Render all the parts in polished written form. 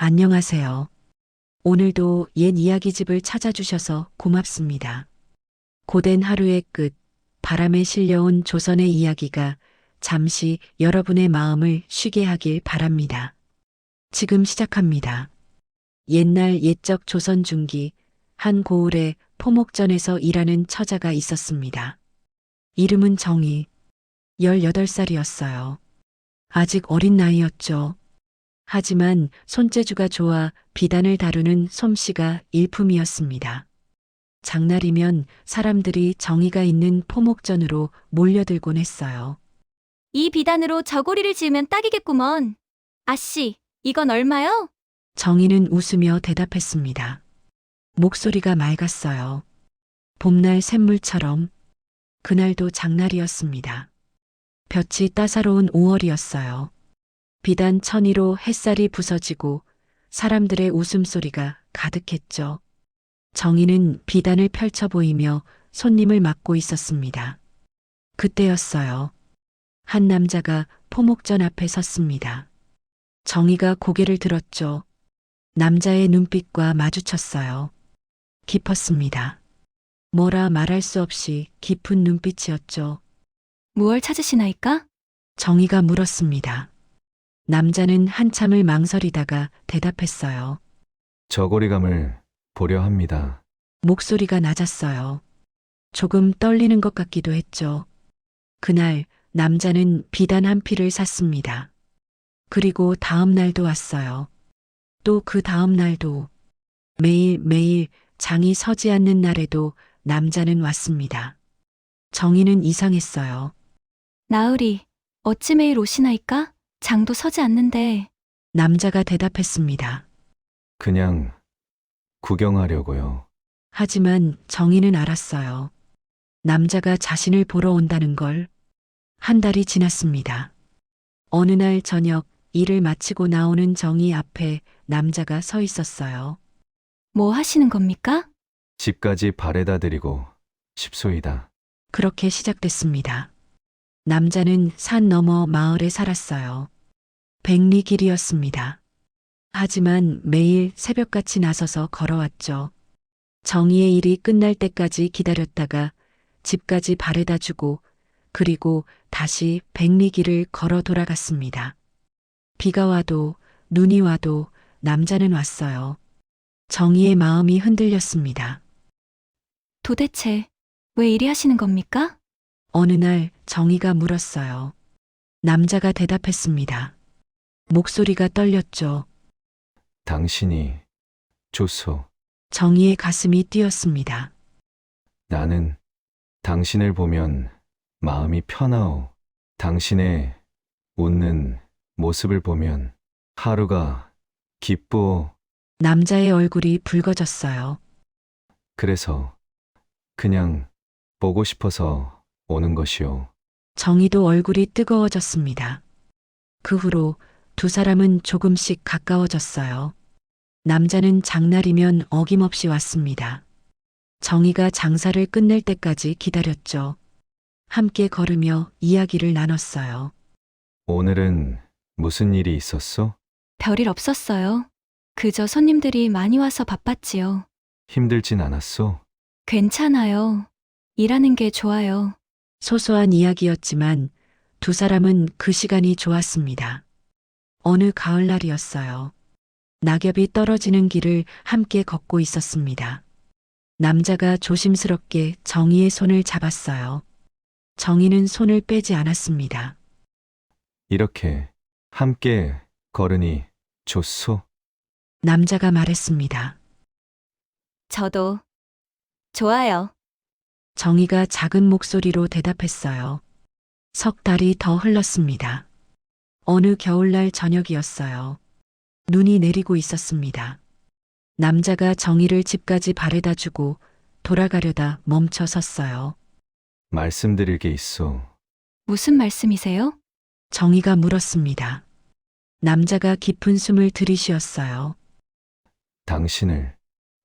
안녕하세요. 오늘도 옛 이야기집을 찾아주셔서 고맙습니다. 고된 하루의 끝, 바람에 실려온 조선의 이야기가 잠시 여러분의 마음을 쉬게 하길 바랍니다. 지금 시작합니다. 옛날 옛적 조선 중기, 한 고을에 포목전에서 일하는 처자가 있었습니다. 이름은 정희, 18살이었어요. 아직 어린 나이였죠. 하지만 손재주가 좋아 비단을 다루는 솜씨가 일품이었습니다. 장날이면 사람들이 정의가 있는 포목전으로 몰려들곤 했어요. 이 비단으로 저고리를 지으면 딱이겠구먼. 아씨, 이건 얼마요? 정의는 웃으며 대답했습니다. 목소리가 맑았어요. 봄날 샘물처럼. 그날도 장날이었습니다. 볕이 따사로운 5월이었어요. 비단 천이로 햇살이 부서지고 사람들의 웃음소리가 가득했죠. 정희는 비단을 펼쳐 보이며 손님을 맞고 있었습니다. 그때였어요. 한 남자가 포목전 앞에 섰습니다. 정희가 고개를 들었죠. 남자의 눈빛과 마주쳤어요. 깊었습니다. 뭐라 말할 수 없이 깊은 눈빛이었죠. 무얼 찾으시나이까? 정희가 물었습니다. 남자는 한참을 망설이다가 대답했어요. 저고리감을 보려 합니다. 목소리가 낮았어요. 조금 떨리는 것 같기도 했죠. 그날 남자는 비단 한 필을 샀습니다. 그리고 다음 날도 왔어요. 또 그 다음 날도 매일매일 장이 서지 않는 날에도 남자는 왔습니다. 정희는 이상했어요. 나으리, 어찌 매일 오시나이까? 장도 서지 않는데. 남자가 대답했습니다. 그냥 구경하려고요. 하지만 정희는 알았어요. 남자가 자신을 보러 온다는 걸. 한 달이 지났습니다. 어느 날 저녁 일을 마치고 나오는 정희 앞에 남자가 서 있었어요. 뭐 하시는 겁니까? 집까지 바래다 드리고 싶소이다. 그렇게 시작됐습니다. 남자는 산 너머 마을에 살았어요. 백리길이었습니다. 하지만 매일 새벽같이 나서서 걸어왔죠. 정희의 일이 끝날 때까지 기다렸다가 집까지 바래다 주고 그리고 다시 백리길을 걸어 돌아갔습니다. 비가 와도 눈이 와도 남자는 왔어요. 정희의 마음이 흔들렸습니다. 도대체 왜 이리 하시는 겁니까? 어느 날 정희가 물었어요. 남자가 대답했습니다. 목소리가 떨렸죠. 당신이 좋소. 정희의 가슴이 뛰었습니다. 나는 당신을 보면 마음이 편하오. 당신의 웃는 모습을 보면 하루가 기쁘오. 남자의 얼굴이 붉어졌어요. 그래서 그냥 보고 싶어서 오는 것이오. 정희도 얼굴이 뜨거워졌습니다. 그 후로 두 사람은 조금씩 가까워졌어요. 남자는 장날이면 어김없이 왔습니다. 정희가 장사를 끝낼 때까지 기다렸죠. 함께 걸으며 이야기를 나눴어요. 오늘은 무슨 일이 있었소? 별일 없었어요. 그저 손님들이 많이 와서 바빴지요. 힘들진 않았소? 괜찮아요. 일하는 게 좋아요. 소소한 이야기였지만 두 사람은 그 시간이 좋았습니다. 어느 가을날이었어요. 낙엽이 떨어지는 길을 함께 걷고 있었습니다. 남자가 조심스럽게 정희의 손을 잡았어요. 정희는 손을 빼지 않았습니다. 이렇게 함께 걸으니 좋소? 남자가 말했습니다. 저도 좋아요. 정희가 작은 목소리로 대답했어요. 석 달이 더 흘렀습니다. 어느 겨울날 저녁이었어요. 눈이 내리고 있었습니다. 남자가 정희를 집까지 바래다 주고 돌아가려다 멈춰 섰어요. 말씀드릴 게 있어. 무슨 말씀이세요? 정희가 물었습니다. 남자가 깊은 숨을 들이쉬었어요. 당신을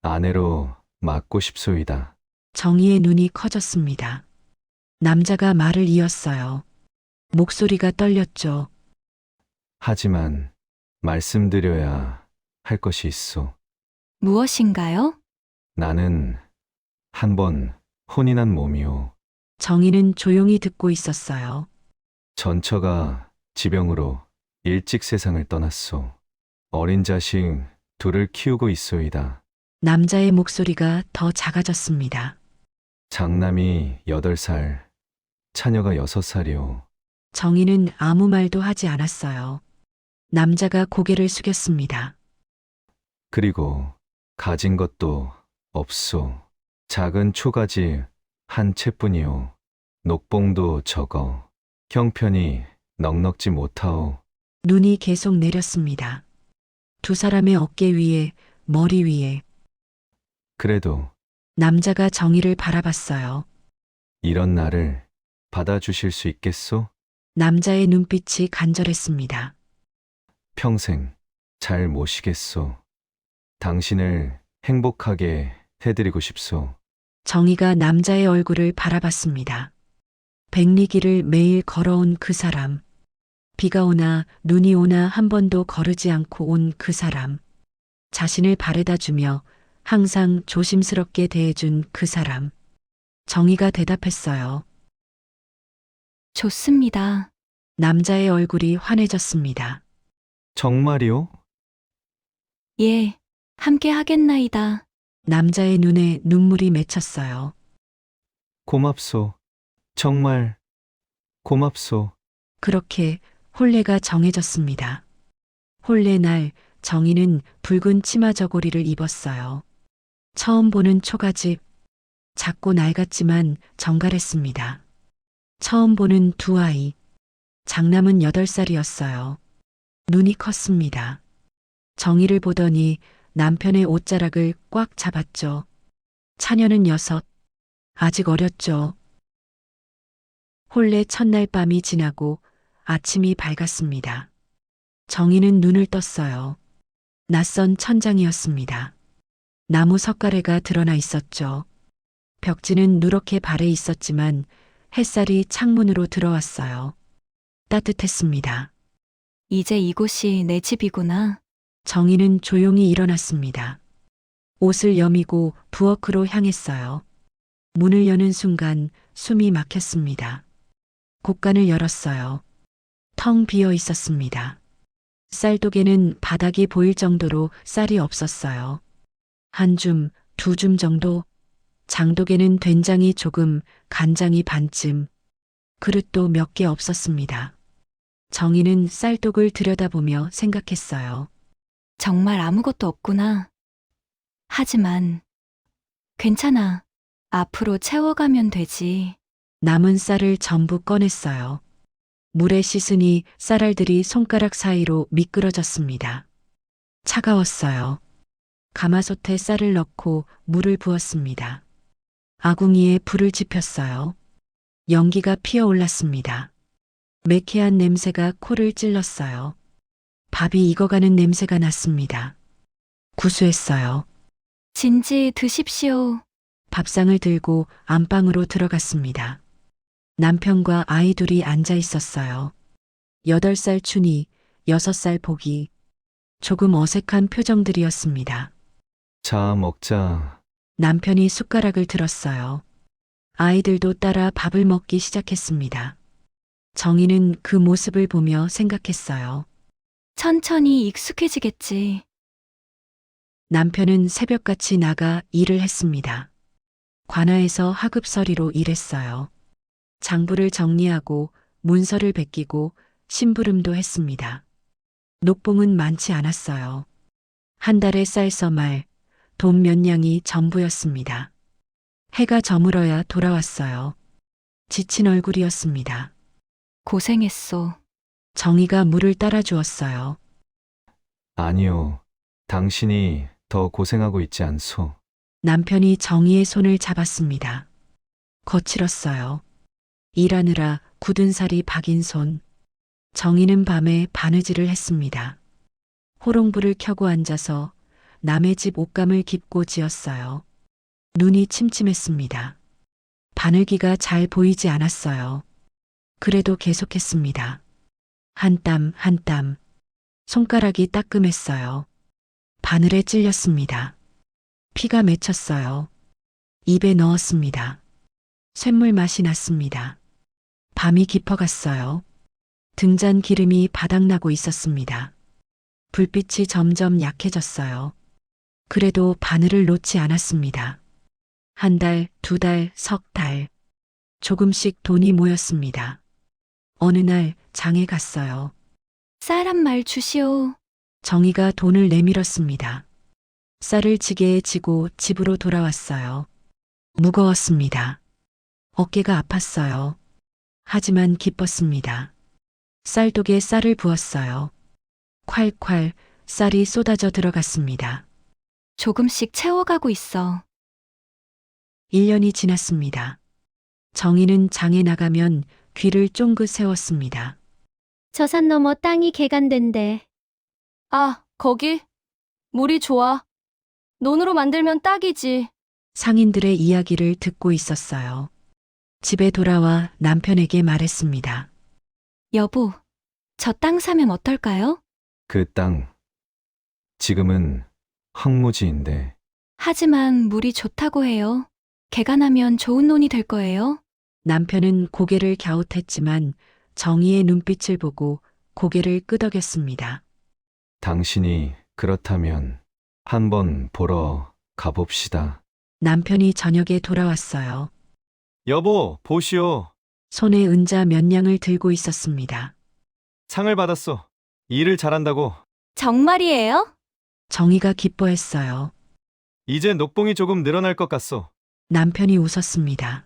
아내로 맡고 싶소이다. 정희의 눈이 커졌습니다. 남자가 말을 이었어요. 목소리가 떨렸죠. 하지만 말씀드려야 할 것이 있어. 무엇인가요? 나는 한 번 혼인한 몸이오. 정희는 조용히 듣고 있었어요. 전처가 지병으로 일찍 세상을 떠났소. 어린 자식 둘을 키우고 있소이다. 남자의 목소리가 더 작아졌습니다. 장남이 8살, 차녀가 6살이오. 정희는 아무 말도 하지 않았어요. 남자가 고개를 숙였습니다. 그리고 가진 것도 없소. 작은 초가지 한 채뿐이오. 녹봉도 적어. 형편이 넉넉지 못하오. 눈이 계속 내렸습니다. 두 사람의 어깨 위에, 머리 위에 그래도 남자가 정희를 바라봤어요. 이런 나를 받아주실 수 있겠소? 남자의 눈빛이 간절했습니다. 평생 잘 모시겠소. 당신을 행복하게 해드리고 싶소. 정희가 남자의 얼굴을 바라봤습니다. 백리길을 매일 걸어온 그 사람. 비가 오나 눈이 오나 한 번도 거르지 않고 온 그 사람. 자신을 바래다 주며 항상 조심스럽게 대해준 그 사람. 정희가 대답했어요. 좋습니다. 남자의 얼굴이 환해졌습니다. 정말이오? 예, 함께 하겠나이다. 남자의 눈에 눈물이 맺혔어요. 고맙소. 정말 고맙소. 그렇게 혼례가 정해졌습니다. 혼례 날 정희는 붉은 치마 저고리를 입었어요. 처음 보는 초가집, 작고 낡았지만 정갈했습니다. 처음 보는 두 아이, 장남은 8살이었어요. 눈이 컸습니다. 정희를 보더니 남편의 옷자락을 꽉 잡았죠. 차녀는 6, 아직 어렸죠. 혼례 첫날 밤이 지나고 아침이 밝았습니다. 정희는 눈을 떴어요. 낯선 천장이었습니다. 나무 석가래가 드러나 있었죠. 벽지는 누렇게 발해 있었지만 햇살이 창문으로 들어왔어요. 따뜻했습니다. 이제 이곳이 내 집이구나. 정희는 조용히 일어났습니다. 옷을 여미고 부엌으로 향했어요. 문을 여는 순간 숨이 막혔습니다. 곳간을 열었어요. 텅 비어 있었습니다. 쌀독에는 바닥이 보일 정도로 쌀이 없었어요. 한 줌, 2줌 정도. 장독에는 된장이 조금, 간장이 반쯤. 그릇도 몇 개 없었습니다. 정희는 쌀독을 들여다보며 생각했어요. 정말 아무것도 없구나. 하지만 괜찮아. 앞으로 채워가면 되지. 남은 쌀을 전부 꺼냈어요. 물에 씻으니 쌀알들이 손가락 사이로 미끄러졌습니다. 차가웠어요. 가마솥에 쌀을 넣고 물을 부었습니다. 아궁이에 불을 지폈어요. 연기가 피어올랐습니다. 매캐한 냄새가 코를 찔렀어요. 밥이 익어가는 냄새가 났습니다. 구수했어요. 진지 드십시오. 밥상을 들고 안방으로 들어갔습니다. 남편과 아이 둘이 앉아 있었어요. 8살 춘희, 6살 복이. 조금 어색한 표정들이었습니다. 자, 먹자. 남편이 숟가락을 들었어요. 아이들도 따라 밥을 먹기 시작했습니다. 정희는 그 모습을 보며 생각했어요. 천천히 익숙해지겠지. 남편은 새벽같이 나가 일을 했습니다. 관아에서 하급서리로 일했어요. 장부를 정리하고 문서를 베끼고 심부름도 했습니다. 녹봉은 많지 않았어요. 한 달에 쌀서말, 돈 몇 냥이 전부였습니다. 해가 저물어야 돌아왔어요. 지친 얼굴이었습니다. 고생했소. 정희가 물을 따라 주었어요. 아니요. 당신이 더 고생하고 있지 않소. 남편이 정희의 손을 잡았습니다. 거칠었어요. 일하느라 굳은 살이 박인 손. 정희는 밤에 바느질을 했습니다. 호롱불을 켜고 앉아서 남의 집 옷감을 깁고 지었어요. 눈이 침침했습니다. 바늘기가 잘 보이지 않았어요. 그래도 계속했습니다. 한 땀 한 땀. 손가락이 따끔했어요. 바늘에 찔렸습니다. 피가 맺혔어요. 입에 넣었습니다. 쇳물 맛이 났습니다. 밤이 깊어갔어요. 등잔 기름이 바닥나고 있었습니다. 불빛이 점점 약해졌어요. 그래도 바늘을 놓지 않았습니다. 한 달, 두 달, 석 달. 조금씩 돈이 모였습니다. 어느 날 장에 갔어요. 쌀 한 말 주시오. 정희가 돈을 내밀었습니다. 쌀을 지게에 지고 집으로 돌아왔어요. 무거웠습니다. 어깨가 아팠어요. 하지만 기뻤습니다. 쌀독에 쌀을 부었어요. 콸콸 쌀이 쏟아져 들어갔습니다. 조금씩 채워가고 있어. 1년이 지났습니다. 정희는 장에 나가면 귀를 쫑긋 세웠습니다. 저 산 너머 땅이 개간된대. 아, 거기? 물이 좋아. 논으로 만들면 딱이지. 상인들의 이야기를 듣고 있었어요. 집에 돌아와 남편에게 말했습니다. 여보, 저 땅 사면 어떨까요? 그 땅. 지금은 황무지인데 하지만 물이 좋다고 해요. 개간하면 좋은 논이 될 거예요. 남편은 고개를 갸웃했지만 정희의 눈빛을 보고 고개를 끄덕였습니다. 당신이 그렇다면 한번 보러 가봅시다. 남편이 저녁에 돌아왔어요. 여보, 보시오. 손에 은자 몇 냥을 들고 있었습니다. 상을 받았어. 일을 잘한다고. 정말이에요? 정희가 기뻐했어요. 이제 녹봉이 조금 늘어날 것 같소. 남편이 웃었습니다.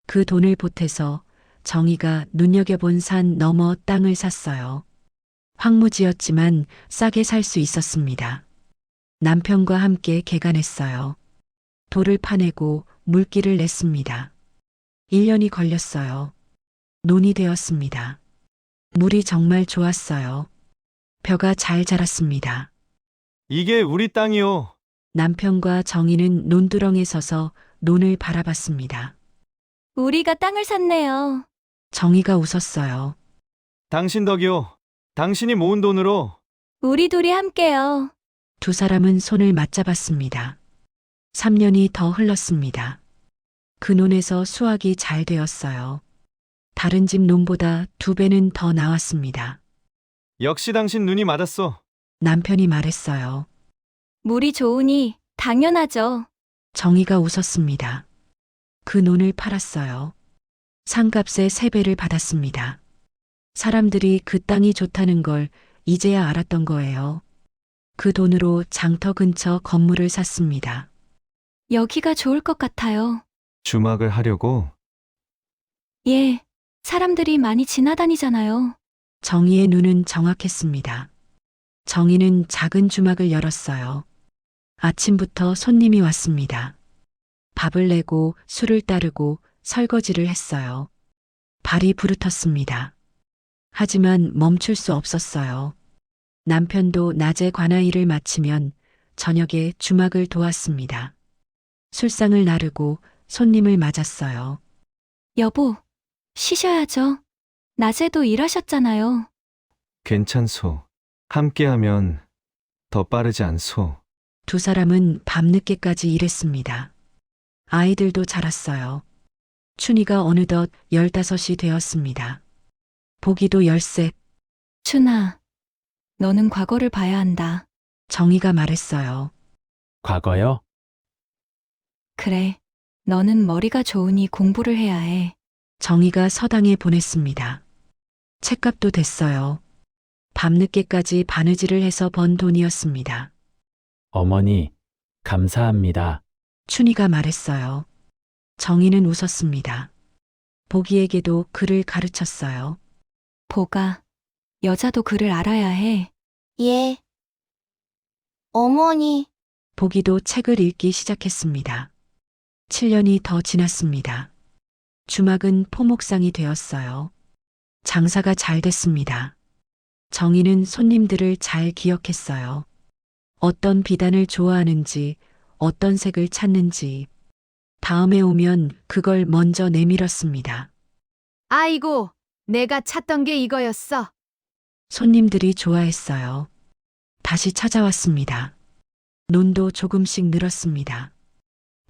그 돈을 보태서 정희가 눈여겨본 산 너머 땅을 샀어요. 황무지였지만 싸게 살 수 있었습니다. 남편과 함께 개간했어요. 돌을 파내고 물기를 냈습니다. 1년이 걸렸어요. 논이 되었습니다. 물이 정말 좋았어요. 벼가 잘 자랐습니다. 이게 우리 땅이요. 남편과 정희는 논두렁에 서서 논을 바라봤습니다. 우리가 땅을 샀네요. 정희가 웃었어요. 당신 덕이요. 당신이 모은 돈으로. 우리 둘이 함께요. 두 사람은 손을 맞잡았습니다. 3년이 더 흘렀습니다. 그 논에서 수확이 잘 되었어요. 다른 집 논보다 2배는 더 나왔습니다. 역시 당신 눈이 맞았어. 남편이 말했어요. 물이 좋으니 당연하죠. 정희가 웃었습니다. 그 논을 팔았어요. 상값의 3배를 받았습니다. 사람들이 그 땅이 좋다는 걸 이제야 알았던 거예요. 그 돈으로 장터 근처 건물을 샀습니다. 여기가 좋을 것 같아요. 주막을 하려고. 예, 사람들이 많이 지나다니잖아요. 정희의 눈은 정확했습니다. 정희는 작은 주막을 열었어요. 아침부터 손님이 왔습니다. 밥을 내고 술을 따르고 설거지를 했어요. 발이 부르텄습니다. 하지만 멈출 수 없었어요. 남편도 낮에 관아일을 마치면 저녁에 주막을 도왔습니다. 술상을 나르고 손님을 맞았어요. 여보, 쉬셔야죠. 낮에도 일하셨잖아요. 괜찮소. 함께하면 더 빠르지 않소. 두 사람은 밤늦게까지 일했습니다. 아이들도 자랐어요. 춘희가 어느덧 15이 되었습니다. 보기도 13. 춘아, 너는 과거를 봐야 한다. 정희가 말했어요. 과거요? 그래, 너는 머리가 좋으니 공부를 해야 해. 정희가 서당에 보냈습니다. 책값도 됐어요. 밤늦게까지 바느질을 해서 번 돈이었습니다. 어머니, 감사합니다. 춘희가 말했어요. 정희는 웃었습니다. 보기에게도 글을 가르쳤어요. 보가, 여자도 글을 알아야 해. 예. 어머니, 보기도 책을 읽기 시작했습니다. 7년이 더 지났습니다. 주막은 포목상이 되었어요. 장사가 잘 됐습니다. 정희는 손님들을 잘 기억했어요. 어떤 비단을 좋아하는지, 어떤 색을 찾는지. 다음에 오면 그걸 먼저 내밀었습니다. 아이고, 내가 찾던 게 이거였어. 손님들이 좋아했어요. 다시 찾아왔습니다. 논도 조금씩 늘었습니다.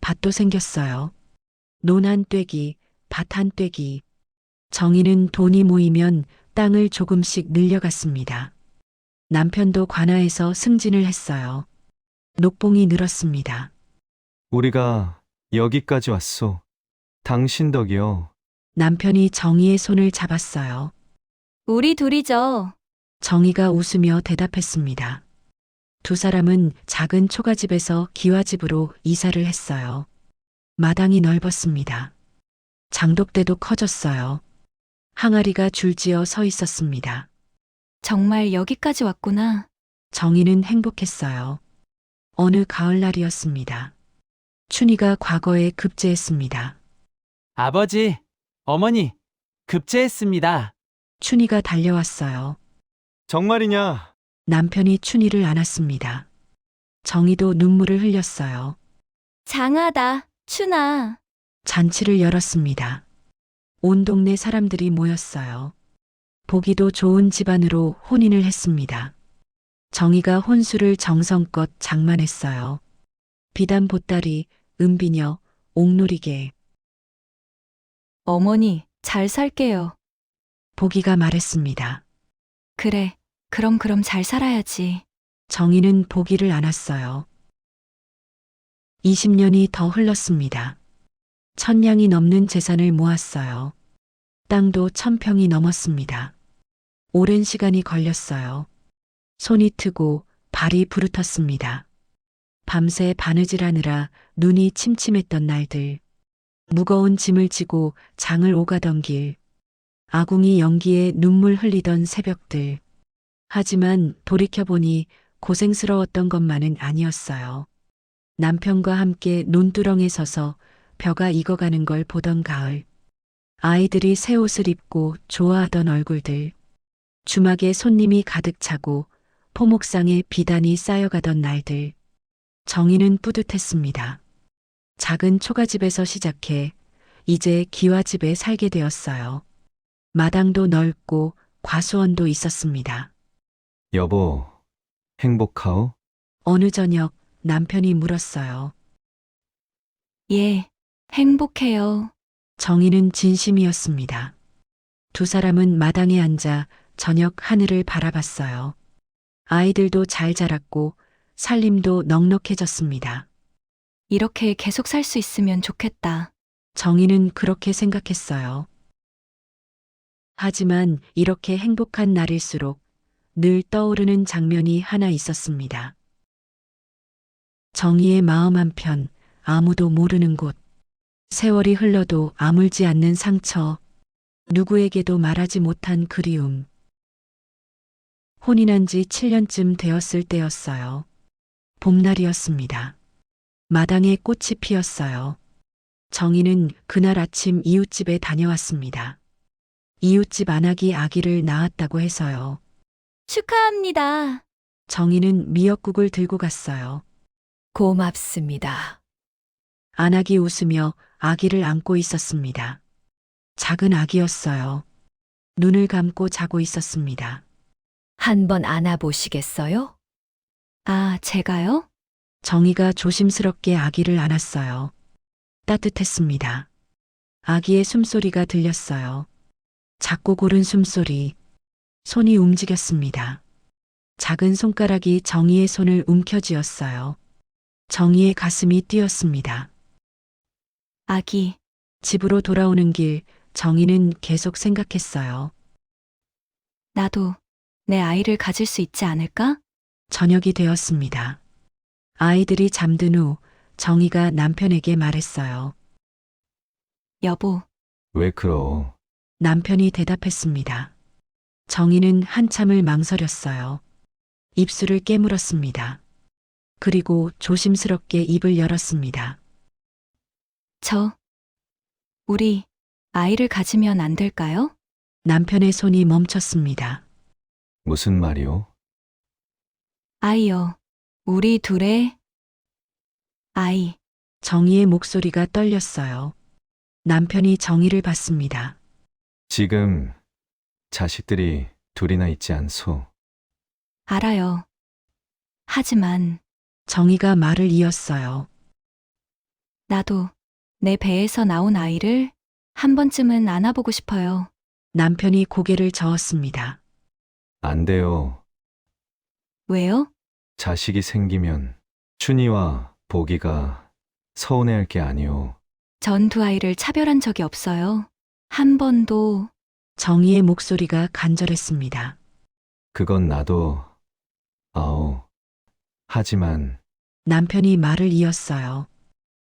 밭도 생겼어요. 논 한 떼기, 밭 한 떼기. 정희는 돈이 모이면 땅을 조금씩 늘려갔습니다. 남편도 관아에서 승진을 했어요. 녹봉이 늘었습니다. 우리가 여기까지 왔소. 당신 덕이요. 남편이 정희의 손을 잡았어요. 우리 둘이죠. 정희가 웃으며 대답했습니다. 두 사람은 작은 초가집에서 기와집으로 이사를 했어요. 마당이 넓었습니다. 장독대도 커졌어요. 항아리가 줄지어 서 있었습니다. 정말 여기까지 왔구나. 정희는 행복했어요. 어느 가을날이었습니다. 춘희가 과거에 급제했습니다. 아버지, 어머니, 급제했습니다. 춘희가 달려왔어요. 정말이냐? 남편이 춘희를 안았습니다. 정희도 눈물을 흘렸어요. 장하다, 춘아. 잔치를 열었습니다. 온 동네 사람들이 모였어요. 보기도 좋은 집안으로 혼인을 했습니다. 정희가 혼수를 정성껏 장만했어요. 비단 보따리, 은비녀, 옥놀이개. 어머니, 잘 살게요. 보기가 말했습니다. 그래, 그럼 잘 살아야지. 정희는 보기를 안았어요. 20년이 더 흘렀습니다. 1000냥이 넘는 재산을 모았어요. 땅도 1000평이 넘었습니다. 오랜 시간이 걸렸어요. 손이 트고 발이 부르텄습니다. 밤새 바느질하느라 눈이 침침했던 날들. 무거운 짐을 지고 장을 오가던 길. 아궁이 연기에 눈물 흘리던 새벽들. 하지만 돌이켜보니 고생스러웠던 것만은 아니었어요. 남편과 함께 논두렁에 서서 벼가 익어가는 걸 보던 가을. 아이들이 새 옷을 입고 좋아하던 얼굴들. 주막에 손님이 가득 차고 포목상에 비단이 쌓여가던 날들. 정희는 뿌듯했습니다. 작은 초가집에서 시작해 이제 기와집에 살게 되었어요. 마당도 넓고 과수원도 있었습니다. 여보, 행복하오? 어느 저녁 남편이 물었어요. 예, 행복해요. 정희는 진심이었습니다. 두 사람은 마당에 앉아 저녁 하늘을 바라봤어요. 아이들도 잘 자랐고 살림도 넉넉해졌습니다. 이렇게 계속 살 수 있으면 좋겠다. 정희는 그렇게 생각했어요. 하지만 이렇게 행복한 날일수록 늘 떠오르는 장면이 하나 있었습니다. 정희의 마음 한편 아무도 모르는 곳. 세월이 흘러도 아물지 않는 상처. 누구에게도 말하지 못한 그리움. 혼인한 지 7년쯤 되었을 때였어요. 봄날이었습니다. 마당에 꽃이 피었어요. 정희는 그날 아침 이웃집에 다녀왔습니다. 이웃집 안악이 아기를 낳았다고 해서요. 축하합니다. 정희는 미역국을 들고 갔어요. 고맙습니다. 안악이 웃으며 아기를 안고 있었습니다. 작은 아기였어요. 눈을 감고 자고 있었습니다. 한번 안아보시겠어요? 아, 제가요? 정희가 조심스럽게 아기를 안았어요. 따뜻했습니다. 아기의 숨소리가 들렸어요. 작고 고른 숨소리. 손이 움직였습니다. 작은 손가락이 정희의 손을 움켜쥐었어요. 정희의 가슴이 뛰었습니다. 아기, 집으로 돌아오는 길 정희는 계속 생각했어요. 나도 내 아이를 가질 수 있지 않을까? 저녁이 되었습니다. 아이들이 잠든 후 정희가 남편에게 말했어요. 여보, 왜 그러? 남편이 대답했습니다. 정희는 한참을 망설였어요. 입술을 깨물었습니다. 그리고 조심스럽게 입을 열었습니다. 우리 아이를 가지면 안 될까요? 남편의 손이 멈췄습니다. 무슨 말이오? 아이요. 우리 둘의 아이. 정희의 목소리가 떨렸어요. 남편이 정희를 봤습니다. 지금 자식들이 둘이나 있지 않소. 알아요. 하지만 정희가 말을 이었어요. 나도 내 배에서 나온 아이를 한 번쯤은 안아보고 싶어요. 남편이 고개를 저었습니다. 안 돼요. 왜요? 자식이 생기면 춘희와 보기가 서운해할 게 아니오. 전 두 아이를 차별한 적이 없어요. 한 번도. 정희의 목소리가 간절했습니다. 그건 나도 아오. 하지만 남편이 말을 이었어요.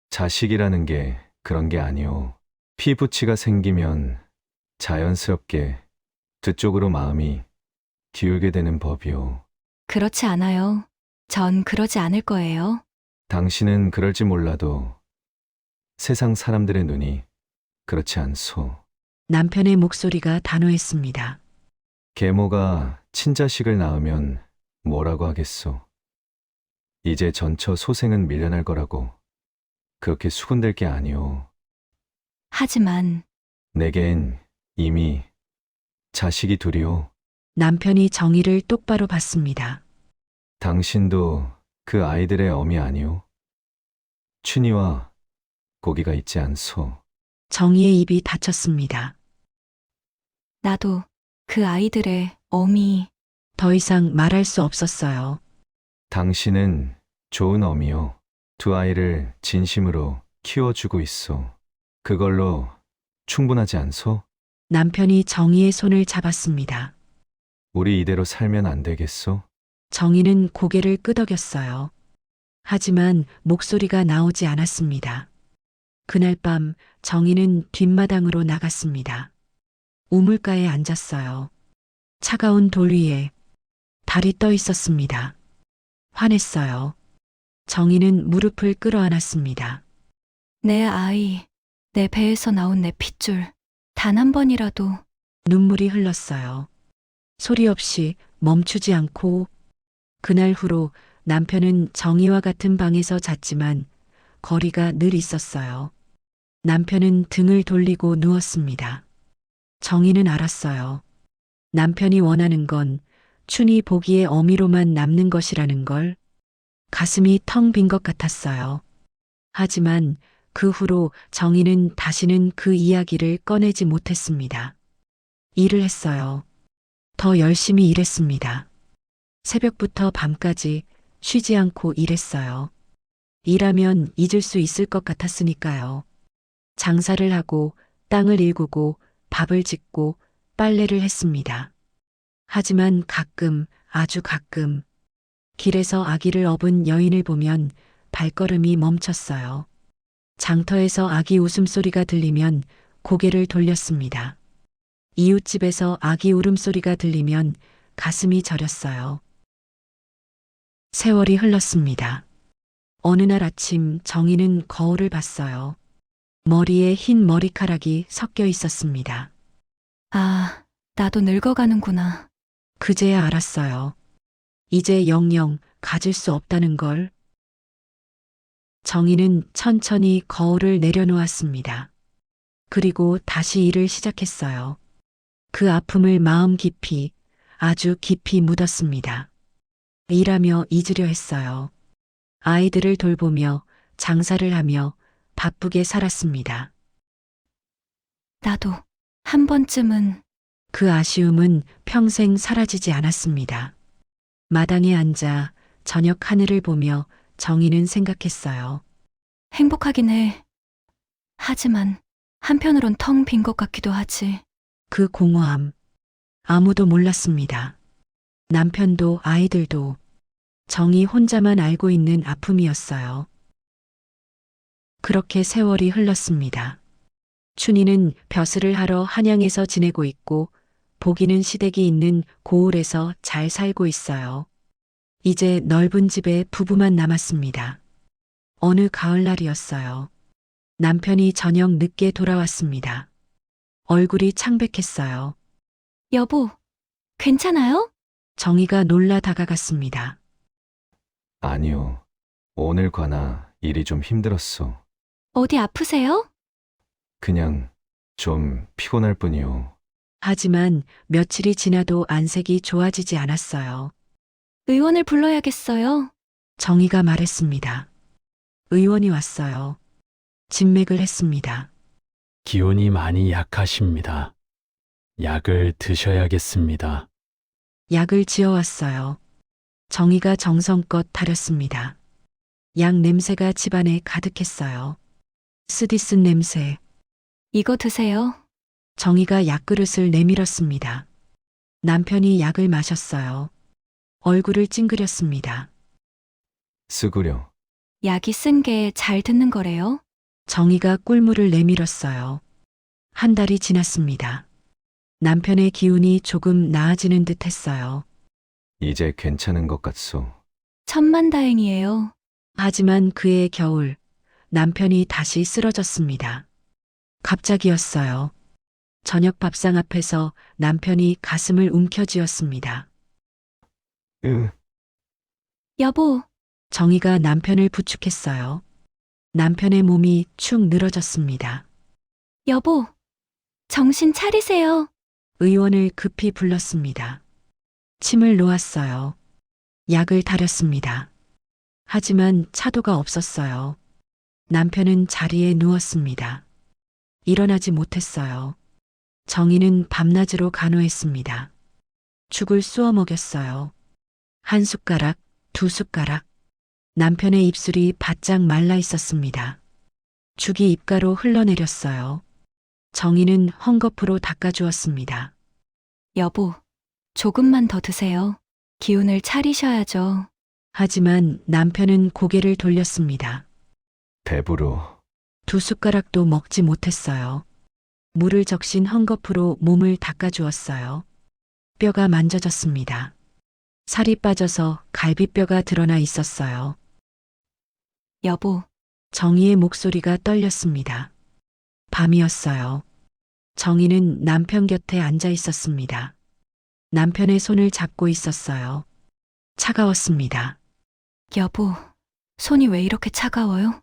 자식이라는 게 그런 게 아니오. 피부치가 생기면 자연스럽게 뒤쪽으로 마음이 기울게 되는 법이오. 그렇지 않아요. 전 그러지 않을 거예요. 당신은 그럴지 몰라도 세상 사람들의 눈이 그렇지 않소. 남편의 목소리가 단호했습니다. 계모가 친자식을 낳으면 뭐라고 하겠소. 이제 전처 소생은 밀려날 거라고 그렇게 수군될 게 아니오. 하지만 내겐 이미 자식이 둘이오. 남편이 정희를 똑바로 봤습니다. 당신도 그 아이들의 어미 아니오? 춘희와 고기가 있지 않소. 정희의 입이 닫혔습니다. 나도 그 아이들의 어미. 더 이상 말할 수 없었어요. 당신은 좋은 어미요. 두 아이를 진심으로 키워주고 있소. 그걸로 충분하지 않소? 남편이 정희의 손을 잡았습니다. 우리 이대로 살면 안 되겠소? 정희는 고개를 끄덕였어요. 하지만 목소리가 나오지 않았습니다. 그날 밤 정희는 뒷마당으로 나갔습니다. 우물가에 앉았어요. 차가운 돌 위에 달이 떠 있었습니다. 화냈어요. 정희는 무릎을 끌어안았습니다. 내 아이, 내 배에서 나온 내 핏줄. 단 한 번이라도. 눈물이 흘렀어요. 소리 없이 멈추지 않고 그날 후로 남편은 정희와 같은 방에서 잤지만 거리가 늘 있었어요. 남편은 등을 돌리고 누웠습니다. 정희는 알았어요. 남편이 원하는 건 춘희 보기의 어미로만 남는 것이라는 걸. 가슴이 텅 빈 것 같았어요. 하지만 그 후로 정희는 다시는 그 이야기를 꺼내지 못했습니다. 일을 했어요. 더 열심히 일했습니다. 새벽부터 밤까지 쉬지 않고 일했어요. 일하면 잊을 수 있을 것 같았으니까요. 장사를 하고 땅을 일구고 밥을 짓고 빨래를 했습니다. 하지만 가끔, 아주 가끔, 길에서 아기를 업은 여인을 보면 발걸음이 멈췄어요. 장터에서 아기 웃음소리가 들리면 고개를 돌렸습니다. 이웃집에서 아기 울음소리가 들리면 가슴이 저렸어요. 세월이 흘렀습니다. 어느 날 아침 정희는 거울을 봤어요. 머리에 흰 머리카락이 섞여 있었습니다. 아, 나도 늙어가는구나. 그제야 알았어요. 이제 영영 가질 수 없다는 걸. 정희는 천천히 거울을 내려놓았습니다. 그리고 다시 일을 시작했어요. 그 아픔을 마음 깊이, 아주 깊이 묻었습니다. 일하며 잊으려 했어요. 아이들을 돌보며 장사를 하며 바쁘게 살았습니다. 나도 한 번쯤은. 그 아쉬움은 평생 사라지지 않았습니다. 마당에 앉아 저녁 하늘을 보며 정희는 생각했어요. 행복하긴 해. 하지만 한편으론 텅 빈 것 같기도 하지. 그 공허함. 아무도 몰랐습니다. 남편도 아이들도. 정희 혼자만 알고 있는 아픔이었어요. 그렇게 세월이 흘렀습니다. 춘희는 벼슬을 하러 한양에서 지내고 있고 보기는 시댁이 있는 고을에서 잘 살고 있어요. 이제 넓은 집에 부부만 남았습니다. 어느 가을날이었어요. 남편이 저녁 늦게 돌아왔습니다. 얼굴이 창백했어요. 여보, 괜찮아요? 정희가 놀라 다가갔습니다. 아니요. 오늘 관아 일이 좀 힘들었어. 어디 아프세요? 그냥 좀 피곤할 뿐이요. 하지만 며칠이 지나도 안색이 좋아지지 않았어요. 의원을 불러야겠어요. 정희가 말했습니다. 의원이 왔어요. 진맥을 했습니다. 기운이 많이 약하십니다. 약을 드셔야겠습니다. 약을 지어왔어요. 정희가 정성껏 다렸습니다. 약 냄새가 집안에 가득했어요. 쓰디쓴 냄새. 이거 드세요. 정희가 약그릇을 내밀었습니다. 남편이 약을 마셨어요. 얼굴을 찡그렸습니다. 쓰구려. 약이 쓴 게 잘 듣는 거래요. 정희가 꿀물을 내밀었어요. 한 달이 지났습니다. 남편의 기운이 조금 나아지는 듯 했어요. 이제 괜찮은 것 같소. 천만다행이에요. 하지만 그해 겨울, 남편이 다시 쓰러졌습니다. 갑자기였어요. 저녁 밥상 앞에서 남편이 가슴을 움켜쥐었습니다. 여보, 정희가 남편을 부축했어요. 남편의 몸이 축 늘어졌습니다. 여보, 정신 차리세요. 의원을 급히 불렀습니다. 침을 놓았어요. 약을 다렸습니다. 하지만 차도가 없었어요. 남편은 자리에 누웠습니다. 일어나지 못했어요. 정희는 밤낮으로 간호했습니다. 죽을 쑤어 먹였어요. 한 숟가락, 두 숟가락. 남편의 입술이 바짝 말라 있었습니다. 죽이 입가로 흘러내렸어요. 정희는 헝겊으로 닦아주었습니다. 여보, 조금만 더 드세요. 기운을 차리셔야죠. 하지만 남편은 고개를 돌렸습니다. 배부로. 두 숟가락도 먹지 못했어요. 물을 적신 헝겊으로 몸을 닦아주었어요. 뼈가 만져졌습니다. 살이 빠져서 갈비뼈가 드러나 있었어요. 여보, 정희의 목소리가 떨렸습니다. 밤이었어요. 정희는 남편 곁에 앉아 있었습니다. 남편의 손을 잡고 있었어요. 차가웠습니다. 여보, 손이 왜 이렇게 차가워요?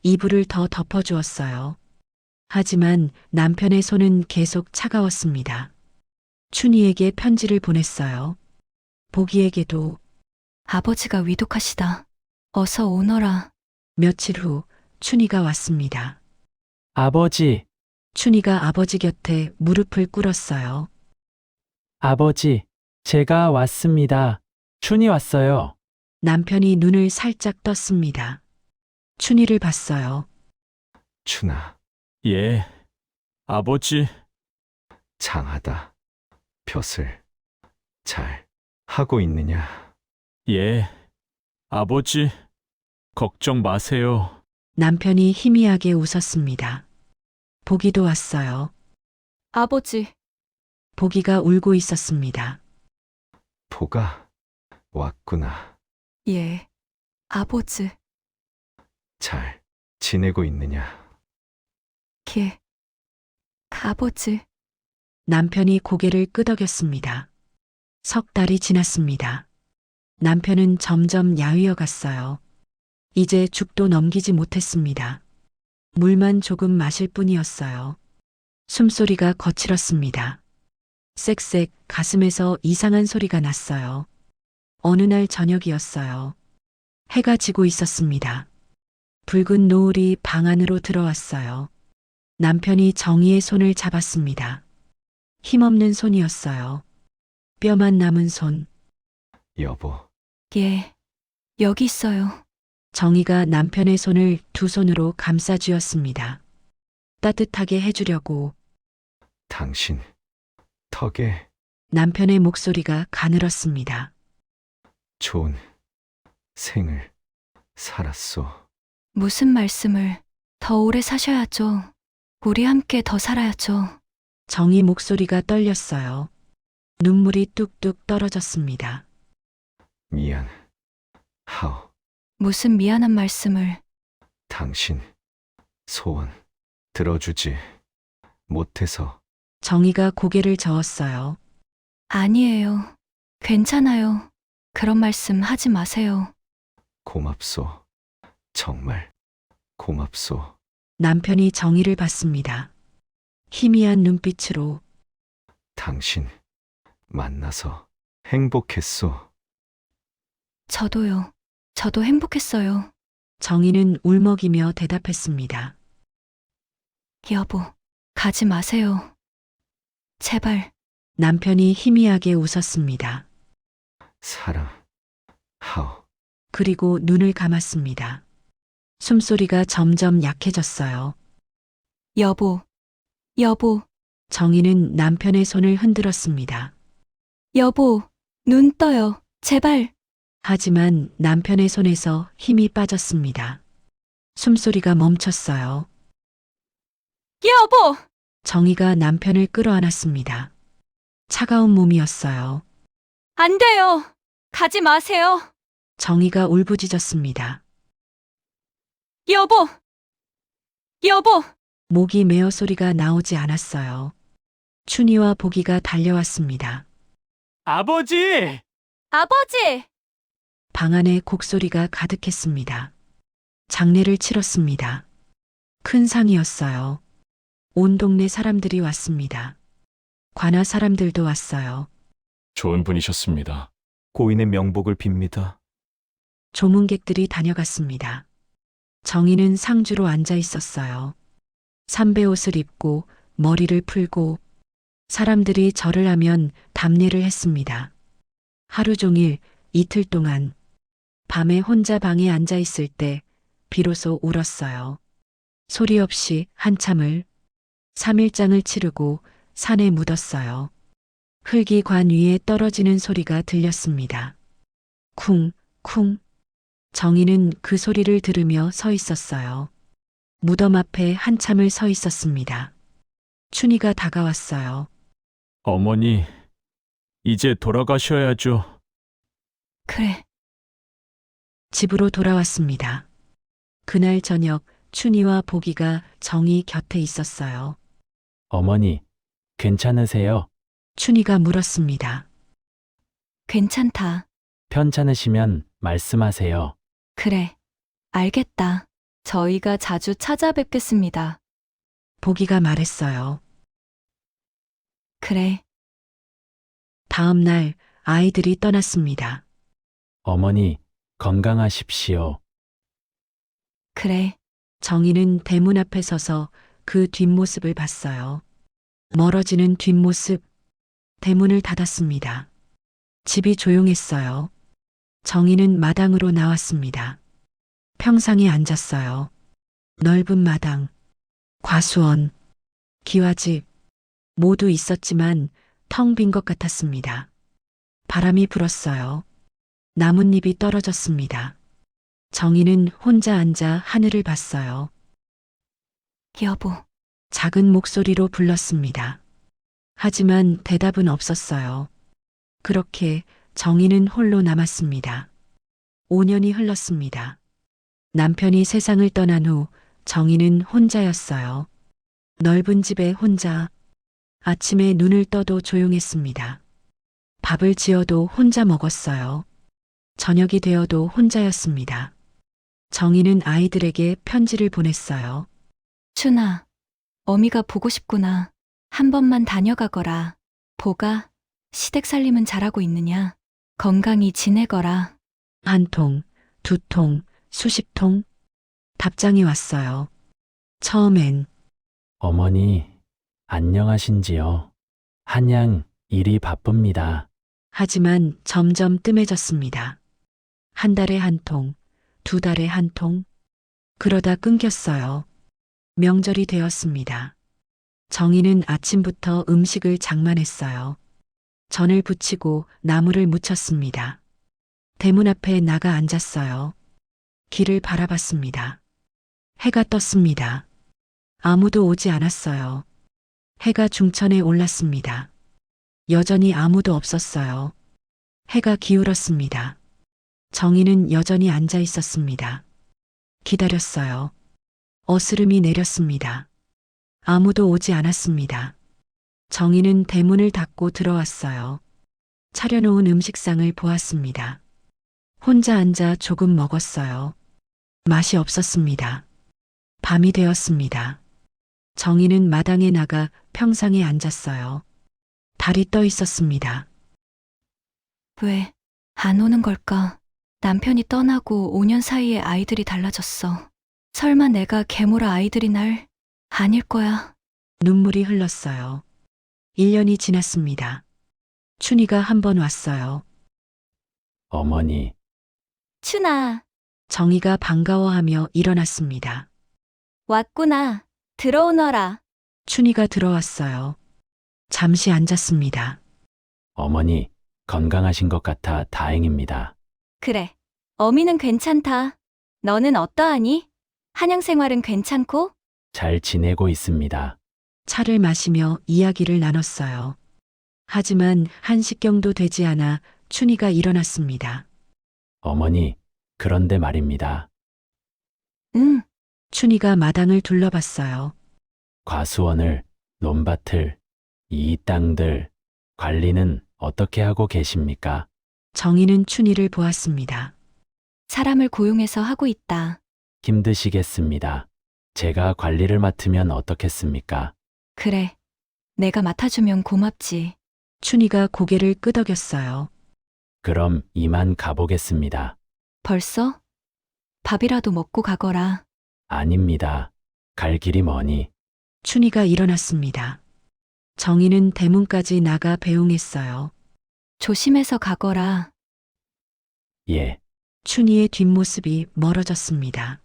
이불을 더 덮어주었어요. 하지만 남편의 손은 계속 차가웠습니다. 춘희에게 편지를 보냈어요. 보기에게도. 아버지가 위독하시다. 어서 오너라. 며칠 후 춘희가 왔습니다. 아버지, 춘희가 아버지 곁에 무릎을 꿇었어요. 아버지, 제가 왔습니다. 춘이 왔어요. 남편이 눈을 살짝 떴습니다. 춘희를 봤어요. 춘아, 예, 아버지. 장하다. 벼슬. 잘 하고 있느냐? 예, 아버지. 걱정 마세요. 남편이 희미하게 웃었습니다. 보기도 왔어요. 아버지, 보기가 울고 있었습니다. 보가 왔구나. 예. 아버지, 잘 지내고 있느냐? 아버지. 남편이 고개를 끄덕였습니다. 석 달이 지났습니다. 남편은 점점 야위어 갔어요. 이제 죽도 넘기지 못했습니다. 물만 조금 마실 뿐이었어요. 숨소리가 거칠었습니다. 쌕쌕 가슴에서 이상한 소리가 났어요. 어느 날 저녁이었어요. 해가 지고 있었습니다. 붉은 노을이 방 안으로 들어왔어요. 남편이 정희의 손을 잡았습니다. 힘없는 손이었어요. 뼈만 남은 손. 여보, 예. 여기 있어요. 정희가 남편의 손을 두 손으로 감싸 쥐었습니다. 따뜻하게 해주려고. 당신 덕에 남편의 목소리가 가늘었습니다. 좋은 생을 살았소. 무슨 말씀을. 더 오래 사셔야죠. 우리 함께 더 살아야죠. 정희 목소리가 떨렸어요. 눈물이 뚝뚝 떨어졌습니다. 미안. 하오. 무슨 미안한 말씀을. 당신 소원 들어주지 못해서. 정희가 고개를 저었어요. 아니에요. 괜찮아요. 그런 말씀 하지 마세요. 고맙소. 정말 고맙소. 남편이 정희를 봤습니다. 희미한 눈빛으로. 당신 만나서 행복했소. 저도요. 저도 행복했어요. 정희는 울먹이며 대답했습니다. 여보, 가지 마세요. 제발. 남편이 희미하게 웃었습니다. 사랑하오. 그리고 눈을 감았습니다. 숨소리가 점점 약해졌어요. 여보, 여보, 정희는 남편의 손을 흔들었습니다. 여보, 눈 떠요. 제발. 하지만 남편의 손에서 힘이 빠졌습니다. 숨소리가 멈췄어요. 여보! 정희가 남편을 끌어안았습니다. 차가운 몸이었어요. 안 돼요. 가지 마세요. 정희가 울부짖었습니다. 여보! 여보! 목이 메어 소리가 나오지 않았어요. 춘희와 보기가 달려왔습니다. 아버지! 아버지! 방 안에 곡소리가 가득했습니다. 장례를 치렀습니다. 큰 상이었어요. 온 동네 사람들이 왔습니다. 관아 사람들도 왔어요. 좋은 분이셨습니다. 고인의 명복을 빕니다. 조문객들이 다녀갔습니다. 정희는 상주로 앉아 있었어요. 삼배 옷을 입고 머리를 풀고 사람들이 절을 하면 답례를 했습니다. 하루 종일 이틀 동안 밤에 혼자 방에 앉아 있을 때 비로소 울었어요. 소리 없이 한참을 3일장을 치르고 산에 묻었어요. 흙이 관 위에 떨어지는 소리가 들렸습니다. 쿵, 쿵. 정희는 그 소리를 들으며 서 있었어요. 무덤 앞에 한참을 서 있었습니다. 춘희가 다가왔어요. 어머니, 이제 돌아가셔야죠. 그래. 집으로 돌아왔습니다. 그날 저녁 춘희와 보기가 정희 곁에 있었어요. 어머니, 괜찮으세요? 춘희가 물었습니다. 괜찮다. 편찮으시면 말씀하세요. 그래. 알겠다. 저희가 자주 찾아뵙겠습니다. 보기가 말했어요. 그래. 다음 날 아이들이 떠났습니다. 어머니, 건강하십시오. 그래. 정희는 대문 앞에 서서 그 뒷모습을 봤어요. 멀어지는 뒷모습. 대문을 닫았습니다. 집이 조용했어요. 정희는 마당으로 나왔습니다. 평상에 앉았어요. 넓은 마당, 과수원, 기와집 모두 있었지만 텅 빈 것 같았습니다. 바람이 불었어요. 나뭇잎이 떨어졌습니다. 정희는 혼자 앉아 하늘을 봤어요. 여보, 작은 목소리로 불렀습니다. 하지만 대답은 없었어요. 그렇게 정희는 홀로 남았습니다. 5년이 흘렀습니다. 남편이 세상을 떠난 후 정희는 혼자였어요. 넓은 집에 혼자. 아침에 눈을 떠도 조용했습니다. 밥을 지어도 혼자 먹었어요. 저녁이 되어도 혼자였습니다. 정희는 아이들에게 편지를 보냈어요. 춘아, 어미가 보고 싶구나. 한 번만 다녀가거라. 보가, 시댁 살림은 잘하고 있느냐? 건강히 지내거라. 한 통, 두 통, 수십 통. 답장이 왔어요. 처음엔 어머니, 안녕하신지요? 한양 일이 바쁩니다. 하지만 점점 뜸해졌습니다. 한 달에 한 통, 두 달에 한 통. 그러다 끊겼어요. 명절이 되었습니다. 정희는 아침부터 음식을 장만했어요. 전을 부치고 나무를 묻혔습니다. 대문 앞에 나가 앉았어요. 길을 바라봤습니다. 해가 떴습니다. 아무도 오지 않았어요. 해가 중천에 올랐습니다. 여전히 아무도 없었어요. 해가 기울었습니다. 정희는 여전히 앉아 있었습니다. 기다렸어요. 어스름이 내렸습니다. 아무도 오지 않았습니다. 정희는 대문을 닫고 들어왔어요. 차려놓은 음식상을 보았습니다. 혼자 앉아 조금 먹었어요. 맛이 없었습니다. 밤이 되었습니다. 정희는 마당에 나가 평상에 앉았어요. 달이 떠 있었습니다. 왜 안 오는 걸까? 남편이 떠나고 5년 사이에 아이들이 달라졌어. 설마 내가 계모라 아이들이 날 아닐 거야. 눈물이 흘렀어요. 1년이 지났습니다. 춘희가 한 번 왔어요. 어머니, 춘아, 정희가 반가워하며 일어났습니다. 왔구나. 들어오너라. 춘희가 들어왔어요. 잠시 앉았습니다. 어머니, 건강하신 것 같아 다행입니다. 그래. 어미는 괜찮다. 너는 어떠하니? 한양 생활은 괜찮고? 잘 지내고 있습니다. 차를 마시며 이야기를 나눴어요. 하지만 한식경도 되지 않아 춘희가 일어났습니다. 어머니, 그런데 말입니다. 응. 춘희가 마당을 둘러봤어요. 과수원을, 논밭을, 이 땅들, 관리는 어떻게 하고 계십니까? 정희는 춘희를 보았습니다. 사람을 고용해서 하고 있다. 힘드시겠습니다. 제가 관리를 맡으면 어떻겠습니까? 그래. 내가 맡아주면 고맙지. 춘희가 고개를 끄덕였어요. 그럼 이만 가보겠습니다. 벌써? 밥이라도 먹고 가거라. 아닙니다. 갈 길이 머니. 춘희가 일어났습니다. 정희는 대문까지 나가 배웅했어요. 조심해서 가거라. 예, 춘희의 뒷모습이 멀어졌습니다.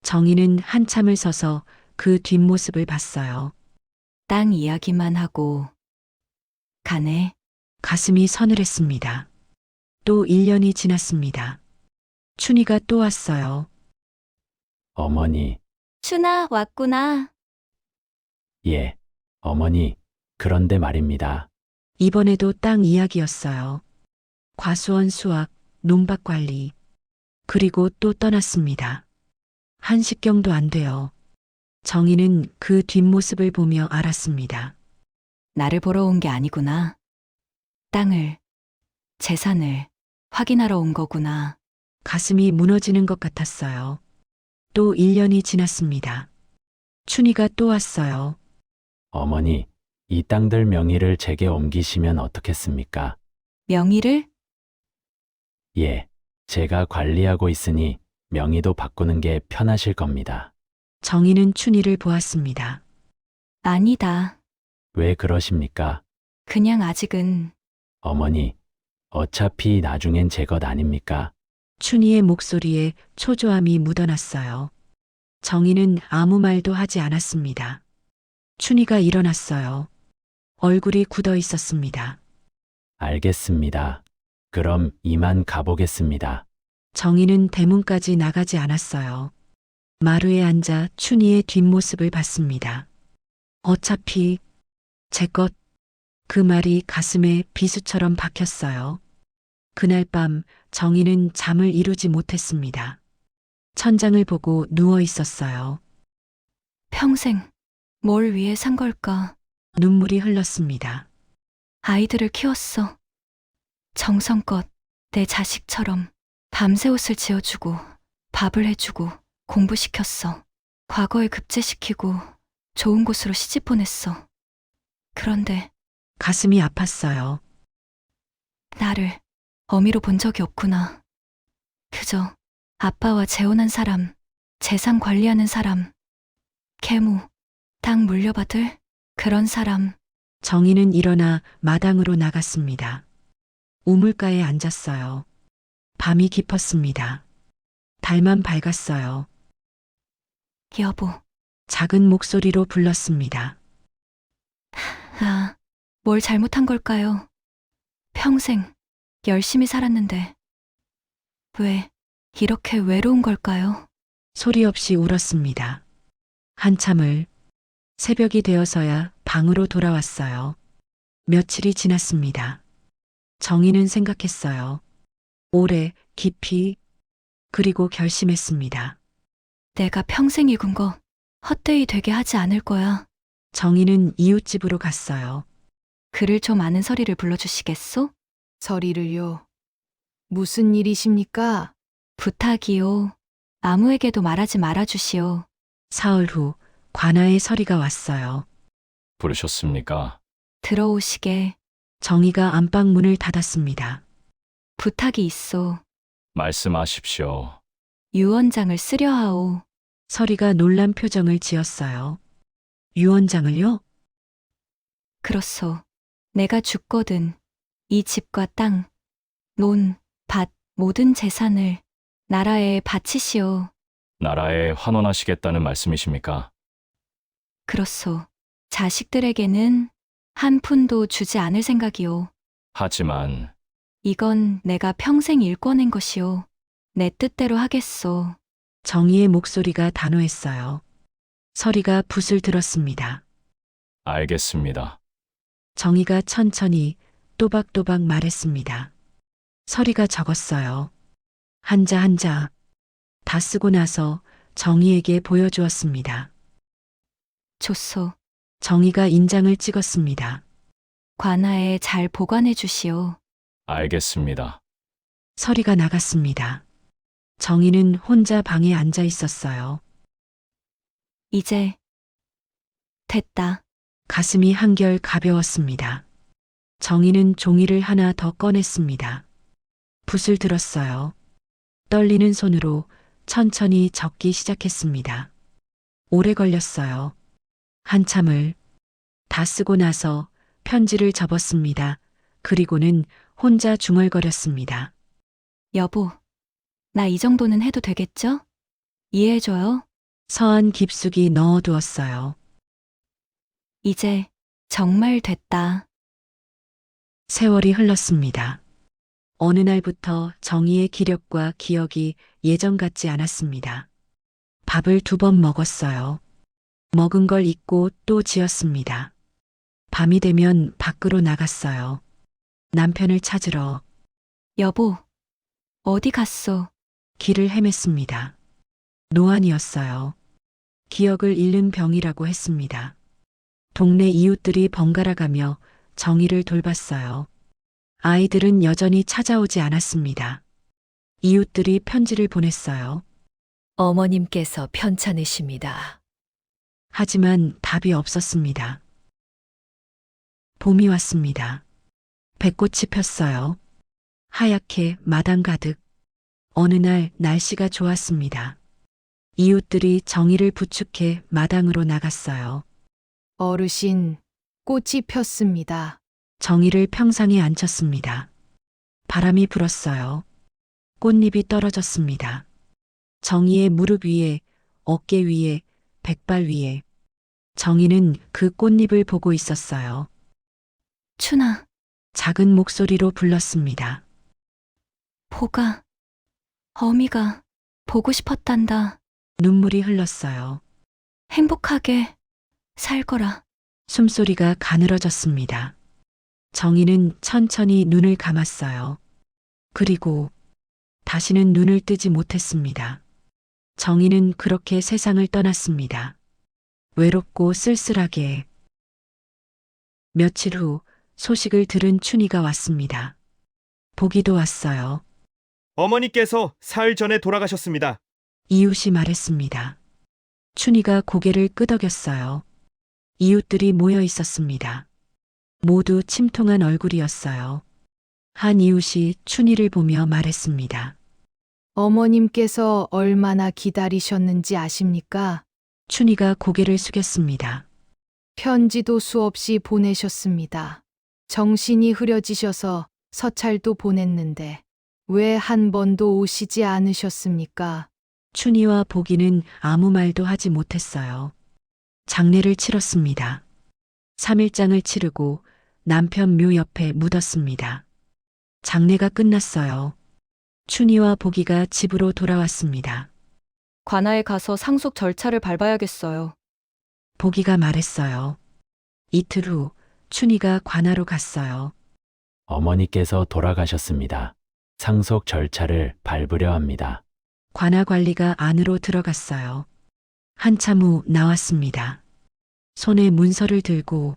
정희는 한참을 서서 그 뒷모습을 봤어요. 땅 이야기만 하고 가네. 가슴이 서늘했습니다. 또 1년이 지났습니다. 춘희가 또 왔어요. 어머니, 춘아, 왔구나. 예, 어머니, 그런데 말입니다. 이번에도 땅 이야기였어요. 과수원 수확, 논밭 관리. 그리고 또 떠났습니다. 한식경도 안 돼요. 정희는 그 뒷모습을 보며 알았습니다. 나를 보러 온 게 아니구나. 땅을, 재산을 확인하러 온 거구나. 가슴이 무너지는 것 같았어요. 또 1년이 지났습니다. 춘희가 또 왔어요. 어머니, 이 땅들 명의를 제게 옮기시면 어떻겠습니까? 명의를? 예, 제가 관리하고 있으니 명의도 바꾸는 게 편하실 겁니다. 정희는 춘희를 보았습니다. 아니다. 왜 그러십니까? 그냥 아직은. 어머니, 어차피 나중엔 제 것 아닙니까? 춘희의 목소리에 초조함이 묻어났어요. 정희는 아무 말도 하지 않았습니다. 춘희가 일어났어요. 얼굴이 굳어 있었습니다. 알겠습니다. 그럼 이만 가보겠습니다. 정희는 대문까지 나가지 않았어요. 마루에 앉아 춘희의 뒷모습을 봤습니다. 어차피 제 것, 그 말이 가슴에 비수처럼 박혔어요. 그날 밤 정희는 잠을 이루지 못했습니다. 천장을 보고 누워 있었어요. 평생 뭘 위해 산 걸까? 눈물이 흘렀습니다. 아이들을 키웠어. 정성껏 내 자식처럼 밤새 옷을 지어주고 밥을 해주고 공부시켰어. 과거에 급제시키고 좋은 곳으로 시집 보냈어. 그런데 가슴이 아팠어요. 나를 어미로 본 적이 없구나. 그저 아빠와 재혼한 사람, 재산 관리하는 사람, 계모, 땅 물려받을 그런 사람. 정희는 일어나 마당으로 나갔습니다. 우물가에 앉았어요. 밤이 깊었습니다. 달만 밝았어요. 여보, 작은 목소리로 불렀습니다. 아, 뭘 잘못한 걸까요? 평생 열심히 살았는데 왜 이렇게 외로운 걸까요? 소리 없이 울었습니다. 한참을 새벽이 되어서야 방으로 돌아왔어요. 며칠이 지났습니다. 정희는 생각했어요. 오래, 깊이, 그리고 결심했습니다. 내가 평생 읽은 거 헛되이 되게 하지 않을 거야. 정희는 이웃집으로 갔어요. 글을 좀 아는 서리를 불러주시겠소? 서리를요. 무슨 일이십니까? 부탁이요. 아무에게도 말하지 말아주시오. 사흘 후 관아의 서리가 왔어요. 부르셨습니까? 들어오시게. 정희가 안방 문을 닫았습니다. 부탁이 있소. 말씀하십시오. 유언장을 쓰려 하오. 서리가 놀란 표정을 지었어요. 유언장을요? 그렇소. 내가 죽거든 이 집과 땅, 논, 밭, 모든 재산을 나라에 바치시오. 나라에 환원하시겠다는 말씀이십니까? 그렇소. 자식들에게는 한 푼도 주지 않을 생각이오. 하지만 이건 내가 평생 일궈낸 것이오. 내 뜻대로 하겠소. 정희의 목소리가 단호했어요. 서리가 붓을 들었습니다. 알겠습니다. 정희가 천천히 또박또박 말했습니다. 서리가 적었어요. 한자 한자 다 쓰고 나서 정희에게 보여주었습니다. 좋소. 정희가 인장을 찍었습니다. 관아에 잘 보관해 주시오. 알겠습니다. 서리가 나갔습니다. 정희는 혼자 방에 앉아 있었어요. 이제 됐다. 가슴이 한결 가벼웠습니다. 정희는 종이를 하나 더 꺼냈습니다. 붓을 들었어요. 떨리는 손으로 천천히 적기 시작했습니다. 오래 걸렸어요. 한참을 다 쓰고 나서 편지를 접었습니다. 그리고는 혼자 중얼거렸습니다. 여보, 나 이 정도는 해도 되겠죠? 이해해줘요. 서한 깊숙이 넣어두었어요. 이제 정말 됐다. 세월이 흘렀습니다. 어느 날부터 정희의 기력과 기억이 예전 같지 않았습니다. 밥을 2번 먹었어요. 먹은 걸 잊고 또 지었습니다. 밤이 되면 밖으로 나갔어요. 남편을 찾으러 여보, 어디 갔소? 길을 헤맸습니다. 노안이었어요. 기억을 잃는 병이라고 했습니다. 동네 이웃들이 번갈아 가며 정희를 돌봤어요. 아이들은 여전히 찾아오지 않았습니다. 이웃들이 편지를 보냈어요. 어머님께서 편찮으십니다. 하지만 답이 없었습니다. 봄이 왔습니다. 백꽃이 폈어요. 하얗게 마당 가득. 어느 날 날씨가 좋았습니다. 이웃들이 정희를 부축해 마당으로 나갔어요. 어르신, 꽃이 폈습니다. 정희를 평상에 앉혔습니다. 바람이 불었어요. 꽃잎이 떨어졌습니다. 정희의 무릎 위에, 어깨 위에, 백발 위에. 정희는 그 꽃잎을 보고 있었어요. 춘아, 작은 목소리로 불렀습니다. 보가, 어미가 보고 싶었단다. 눈물이 흘렀어요. 행복하게 살 거라. 숨소리가 가늘어졌습니다. 정희는 천천히 눈을 감았어요. 그리고 다시는 눈을 뜨지 못했습니다. 정희는 그렇게 세상을 떠났습니다. 외롭고 쓸쓸하게. 며칠 후 소식을 들은 춘희가 왔습니다. 보기도 왔어요. 어머니께서 사흘 전에 돌아가셨습니다. 이웃이 말했습니다. 춘희가 고개를 끄덕였어요. 이웃들이 모여 있었습니다. 모두 침통한 얼굴이었어요. 한 이웃이 춘희를 보며 말했습니다. 어머님께서 얼마나 기다리셨는지 아십니까? 춘희가 고개를 숙였습니다. 편지도 수없이 보내셨습니다. 정신이 흐려지셔서 서찰도 보냈는데 왜 한 번도 오시지 않으셨습니까? 춘희와 보기는 아무 말도 하지 못했어요. 장례를 치렀습니다. 3일장을 치르고 남편 묘 옆에 묻었습니다. 장례가 끝났어요. 춘희와 보기가 집으로 돌아왔습니다. 관아에 가서 상속 절차를 밟아야겠어요. 보기가 말했어요. 이틀 후 춘희가 관아로 갔어요. 어머니께서 돌아가셨습니다. 상속 절차를 밟으려 합니다. 관아 관리가 안으로 들어갔어요. 한참 후 나왔습니다. 손에 문서를 들고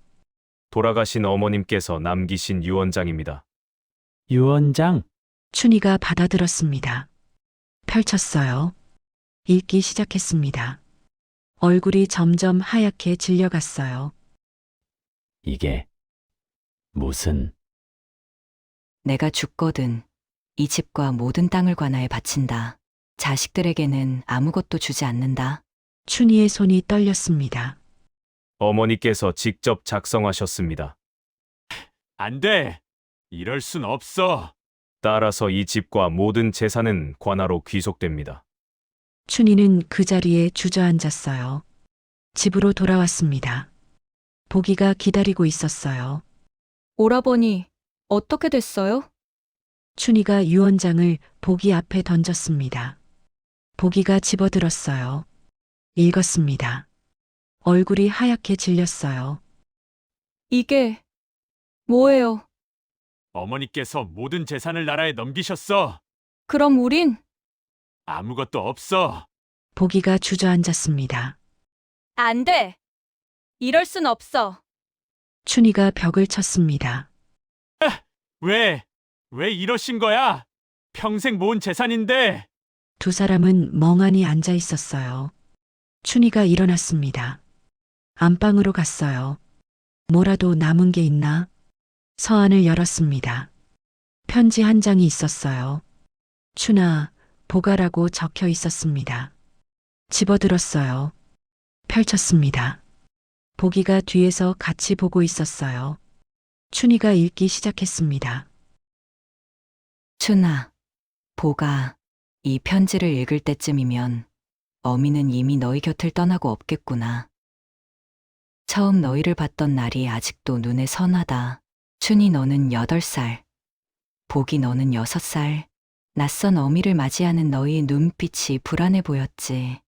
돌아가신 어머님께서 남기신 유언장입니다. 유언장, 춘희가 받아들었습니다. 펼쳤어요. 읽기 시작했습니다. 얼굴이 점점 하얗게 질려갔어요. 이게 무슨 내가 죽거든 이 집과 모든 땅을 관하에 바친다. 자식들에게는 아무것도 주지 않는다. 춘희의 손이 떨렸습니다. 어머니께서 직접 작성하셨습니다. 안 돼. 이럴 순 없어. 따라서 이 집과 모든 재산은 관하로 귀속됩니다. 춘희는 그 자리에 주저앉았어요. 집으로 돌아왔습니다. 보기가 기다리고 있었어요. 오라버니, 어떻게 됐어요? 춘희가 유언장을 보기 앞에 던졌습니다. 보기가 집어들었어요. 읽었습니다. 얼굴이 하얗게 질렸어요. 이게 뭐예요? 어머니께서 모든 재산을 나라에 넘기셨어. 그럼 우린? 아무것도 없어. 보기가 주저앉았습니다. 안 돼. 이럴 순 없어. 춘희가 벽을 쳤습니다. 왜? 왜 이러신 거야? 평생 모은 재산인데. 두 사람은 멍하니 앉아 있었어요. 춘희가 일어났습니다. 안방으로 갔어요. 뭐라도 남은 게 있나? 서한을 열었습니다. 편지 한 장이 있었어요. 춘아, 보가라고 적혀 있었습니다. 집어들었어요. 펼쳤습니다. 보기가 뒤에서 같이 보고 있었어요. 춘희가 읽기 시작했습니다. 춘아, 보가, 이 편지를 읽을 때쯤이면 어미는 이미 너희 곁을 떠나고 없겠구나. 처음 너희를 봤던 날이 아직도 눈에 선하다. 춘희 너는 8살, 보기 너는 6살. 낯선 어미를 맞이하는 너희의 눈빛이 불안해 보였지.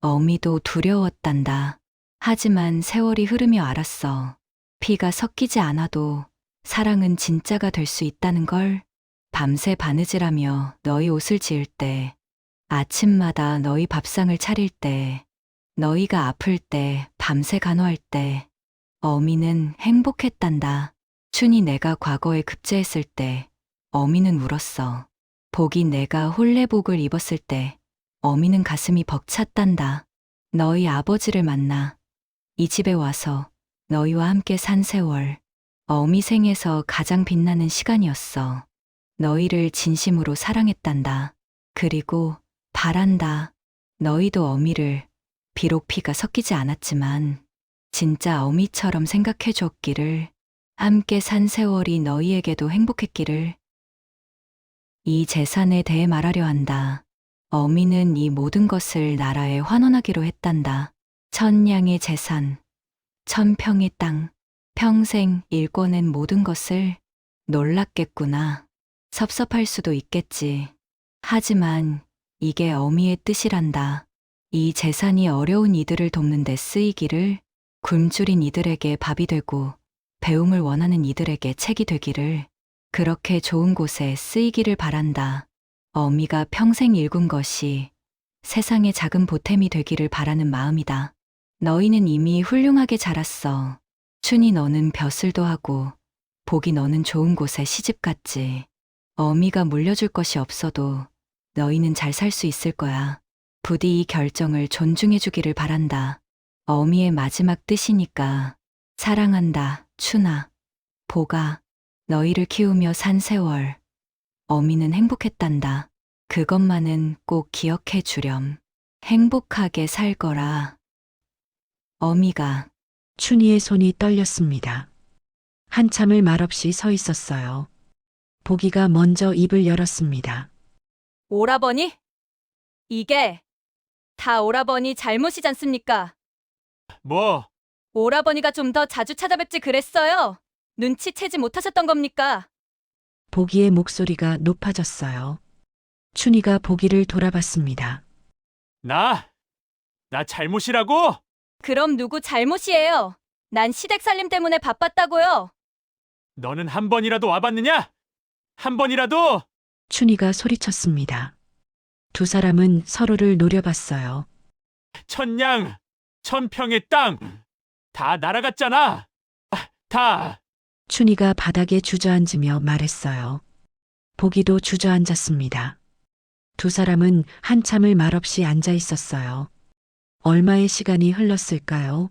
어미도 두려웠단다. 하지만 세월이 흐르며 알았어. 피가 섞이지 않아도 사랑은 진짜가 될 수 있다는 걸. 밤새 바느질하며 너희 옷을 지을 때, 아침마다 너희 밥상을 차릴 때, 너희가 아플 때, 밤새 간호할 때, 어미는 행복했단다. 춘이 내가 과거에 급제했을 때, 어미는 울었어. 복이 내가 홀레복을 입었을 때, 어미는 가슴이 벅찼단다. 너희 아버지를 만나, 이 집에 와서 너희와 함께 산 세월, 어미 생에서 가장 빛나는 시간이었어. 너희를 진심으로 사랑했단다. 그리고 바란다. 너희도 어미를 비록 피가 섞이지 않았지만 진짜 어미처럼 생각해 줬기를, 함께 산 세월이 너희에게도 행복했기를. 이 재산에 대해 말하려 한다. 어미는 이 모든 것을 나라에 환원하기로 했단다. 1000냥의 재산, 1000평의 땅, 평생 일궈낸 모든 것을. 놀랍겠구나. 섭섭할 수도 있겠지. 하지만 이게 어미의 뜻이란다. 이 재산이 어려운 이들을 돕는 데 쓰이기를, 굶주린 이들에게 밥이 되고 배움을 원하는 이들에게 책이 되기를, 그렇게 좋은 곳에 쓰이기를 바란다. 어미가 평생 일군 것이 세상의 작은 보탬이 되기를 바라는 마음이다. 너희는 이미 훌륭하게 자랐어. 춘이 너는 벼슬도 하고 복이 너는 좋은 곳에 시집갔지. 어미가 물려줄 것이 없어도 너희는 잘 살 수 있을 거야. 부디 이 결정을 존중해 주기를 바란다. 어미의 마지막 뜻이니까. 사랑한다, 춘아. 보가, 너희를 키우며 산 세월. 어미는 행복했단다. 그것만은 꼭 기억해 주렴. 행복하게 살 거라. 어미가. 춘희의 손이 떨렸습니다. 한참을 말없이 서 있었어요. 보기가 먼저 입을 열었습니다. 오라버니? 이게 다 오라버니 잘못이지 않습니까? 뭐? 오라버니가 좀 더 자주 찾아뵙지 그랬어요. 눈치채지 못하셨던 겁니까? 보기의 목소리가 높아졌어요. 춘희가 보기를 돌아봤습니다. 나 잘못이라고? 그럼 누구 잘못이에요? 난 시댁 살림 때문에 바빴다고요. 너는 한 번이라도 와봤느냐? 한 번이라도? 춘희가 소리쳤습니다. 두 사람은 서로를 노려봤어요. 1000냥, 1000평의 땅, 다 날아갔잖아. 다. 춘희가 바닥에 주저앉으며 말했어요. 보기도 주저앉았습니다. 두 사람은 한참을 말없이 앉아 있었어요. 얼마의 시간이 흘렀을까요?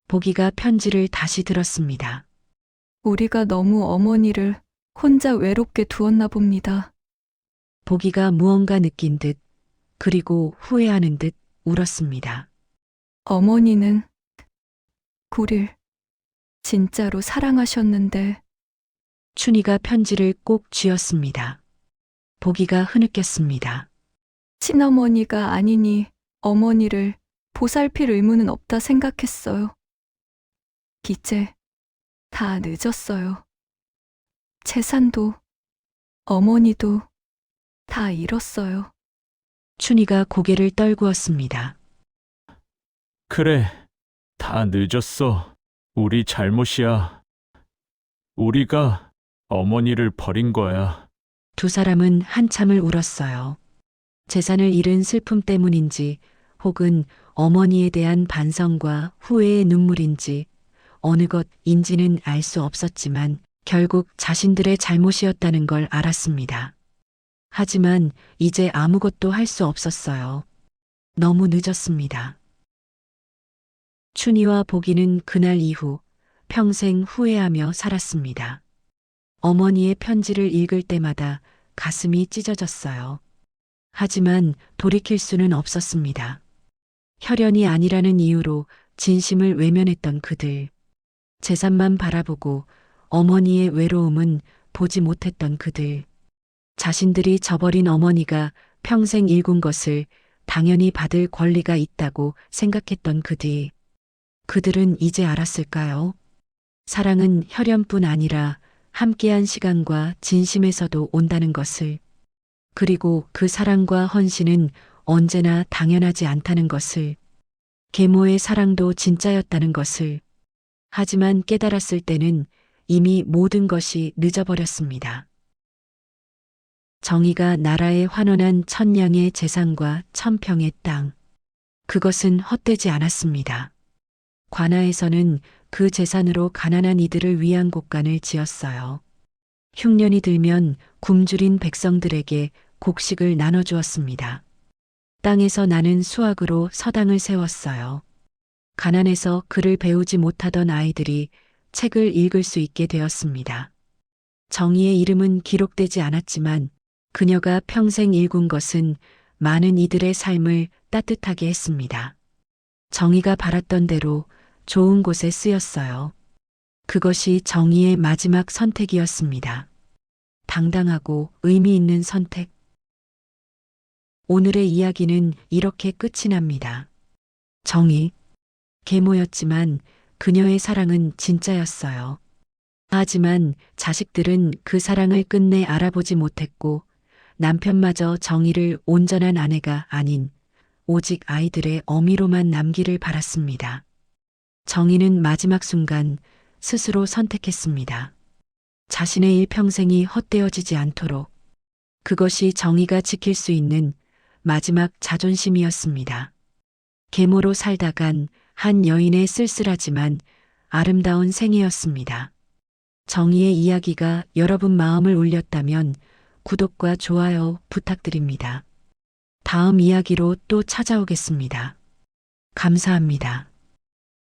보기가 편지를 다시 들었습니다. 우리가 너무 어머니를 혼자 외롭게 두었나 봅니다. 보기가 무언가 느낀 듯 그리고 후회하는 듯 울었습니다. 어머니는 우릴 진짜로 사랑하셨는데 춘희가 편지를 꼭 쥐었습니다. 보기가 흐느꼈습니다. 친어머니가 아니니 어머니를 보살필 의무는 없다 생각했어요. 이제 다 늦었어요. 재산도 어머니도 다 잃었어요. 춘희가 고개를 떨구었습니다. 그래, 다 늦었어. 우리 잘못이야. 우리가 어머니를 버린 거야. 두 사람은 한참을 울었어요. 재산을 잃은 슬픔 때문인지 혹은 어머니에 대한 반성과 후회의 눈물인지 어느 것인지는 알 수 없었지만 결국 자신들의 잘못이었다는 걸 알았습니다. 하지만 이제 아무것도 할 수 없었어요. 너무 늦었습니다. 춘희와 보기는 그날 이후 평생 후회하며 살았습니다. 어머니의 편지를 읽을 때마다 가슴이 찢어졌어요. 하지만 돌이킬 수는 없었습니다. 혈연이 아니라는 이유로 진심을 외면했던 그들. 재산만 바라보고 어머니의 외로움은 보지 못했던 그들. 자신들이 저버린 어머니가 평생 일군 것을 당연히 받을 권리가 있다고 생각했던 그들. 그들은 이제 알았을까요? 사랑은 혈연뿐 아니라 함께한 시간과 진심에서도 온다는 것을. 그리고 그 사랑과 헌신은 언제나 당연하지 않다는 것을. 계모의 사랑도 진짜였다는 것을. 하지만 깨달았을 때는 이미 모든 것이 늦어버렸습니다. 정의가 나라에 환원한 1000량의 재산과 1000평의 땅. 그것은 헛되지 않았습니다. 관아에서는 그 재산으로 가난한 이들을 위한 곳간을 지었어요. 흉년이 들면 굶주린 백성들에게 곡식을 나눠주었습니다. 땅에서 나는 수확으로 서당을 세웠어요. 가난해서 글을 배우지 못하던 아이들이 책을 읽을 수 있게 되었습니다. 정의의 이름은 기록되지 않았지만 그녀가 평생 일군 것은 많은 이들의 삶을 따뜻하게 했습니다. 정의가 바랐던 대로 좋은 곳에 쓰였어요. 그것이 정의의 마지막 선택이었습니다. 당당하고 의미 있는 선택. 오늘의 이야기는 이렇게 끝이 납니다. 정의, 계모였지만 그녀의 사랑은 진짜였어요. 하지만 자식들은 그 사랑을 끝내 알아보지 못했고 남편마저 정의를 온전한 아내가 아닌 오직 아이들의 어미로만 남기를 바랐습니다. 정의는 마지막 순간 스스로 선택했습니다. 자신의 일평생이 헛되어지지 않도록. 그것이 정의가 지킬 수 있는 마지막 자존심이었습니다. 계모로 살다간 한 여인의 쓸쓸하지만 아름다운 생애였습니다. 정의의 이야기가 여러분 마음을 울렸다면 구독과 좋아요 부탁드립니다. 다음 이야기로 또 찾아오겠습니다. 감사합니다.